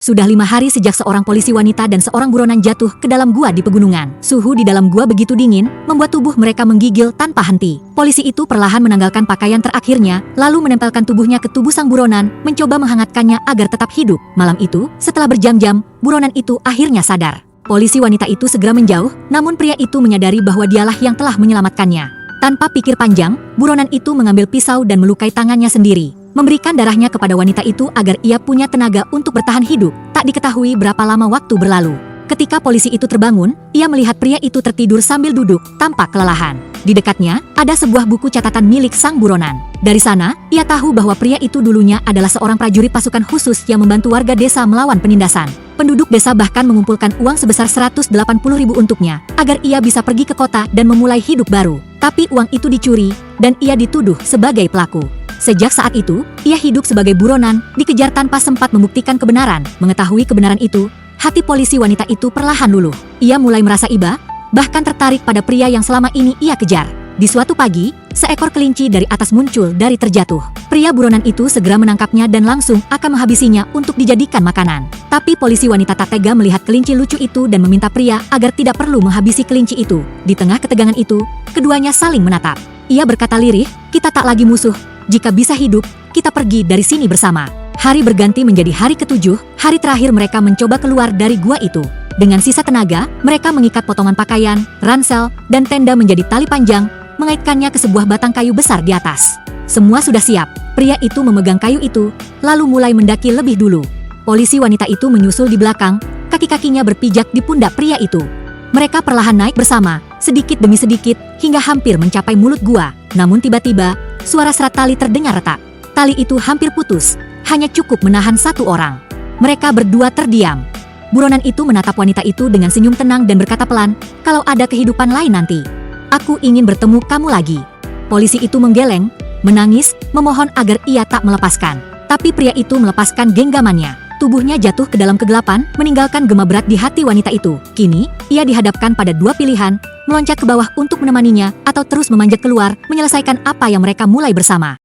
Sudah 5 hari sejak seorang polisi wanita dan seorang buronan jatuh ke dalam gua di pegunungan. Suhu di dalam gua begitu dingin, membuat tubuh mereka menggigil tanpa henti. Polisi itu perlahan menanggalkan pakaian terakhirnya, lalu menempelkan tubuhnya ke tubuh sang buronan, mencoba menghangatkannya agar tetap hidup. Malam itu, setelah berjam-jam, buronan itu akhirnya sadar. Polisi wanita itu segera menjauh, namun pria itu menyadari bahwa dialah yang telah menyelamatkannya. Tanpa pikir panjang, buronan itu mengambil pisau dan melukai tangannya sendiri, memberikan darahnya kepada wanita itu agar ia punya tenaga untuk bertahan hidup. Tak diketahui berapa lama waktu berlalu. Ketika polisi itu terbangun, ia melihat pria itu tertidur sambil duduk, tampak kelelahan. Di dekatnya, ada sebuah buku catatan milik sang buronan. Dari sana, ia tahu bahwa pria itu dulunya adalah seorang prajurit pasukan khusus yang membantu warga desa melawan penindasan. Penduduk desa bahkan mengumpulkan uang sebesar 180.000 untuknya, agar ia bisa pergi ke kota dan memulai hidup baru. Tapi uang itu dicuri, dan ia dituduh sebagai pelaku. Sejak saat itu, ia hidup sebagai buronan, dikejar tanpa sempat membuktikan kebenaran. Mengetahui kebenaran itu, hati polisi wanita itu perlahan luluh. Ia mulai merasa iba, bahkan tertarik pada pria yang selama ini ia kejar. Di suatu pagi, seekor kelinci dari atas muncul dari terjatuh. Pria buronan itu segera menangkapnya dan langsung akan menghabisinya untuk dijadikan makanan. Tapi polisi wanita tak tega melihat kelinci lucu itu dan meminta pria agar tidak perlu menghabisi kelinci itu. Di tengah ketegangan itu, keduanya saling menatap. Ia berkata lirih, "Kita tak lagi musuh. Jika bisa hidup, kita pergi dari sini bersama." Hari berganti menjadi hari ke-7, hari terakhir mereka mencoba keluar dari gua itu. Dengan sisa tenaga, mereka mengikat potongan pakaian, ransel, dan tenda menjadi tali panjang, mengaitkannya ke sebuah batang kayu besar di atas. Semua sudah siap. Pria itu memegang kayu itu, lalu mulai mendaki lebih dulu. Polisi wanita itu menyusul di belakang, kaki-kakinya berpijak di pundak pria itu. Mereka perlahan naik bersama, sedikit demi sedikit, hingga hampir mencapai mulut gua. Namun tiba-tiba, suara serat tali terdengar retak. Tali itu hampir putus, hanya cukup menahan satu orang. Mereka berdua terdiam. Buronan itu menatap wanita itu dengan senyum tenang dan berkata pelan, "Kalau ada kehidupan lain nanti, aku ingin bertemu kamu lagi." Polisi itu menggeleng, menangis, memohon agar ia tak melepaskan. Tapi pria itu melepaskan genggamannya. Tubuhnya jatuh ke dalam kegelapan, meninggalkan gema berat di hati wanita itu. Kini, ia dihadapkan pada dua pilihan, meloncat ke bawah untuk menemaninya, atau terus memanjat keluar, menyelesaikan apa yang mereka mulai bersama.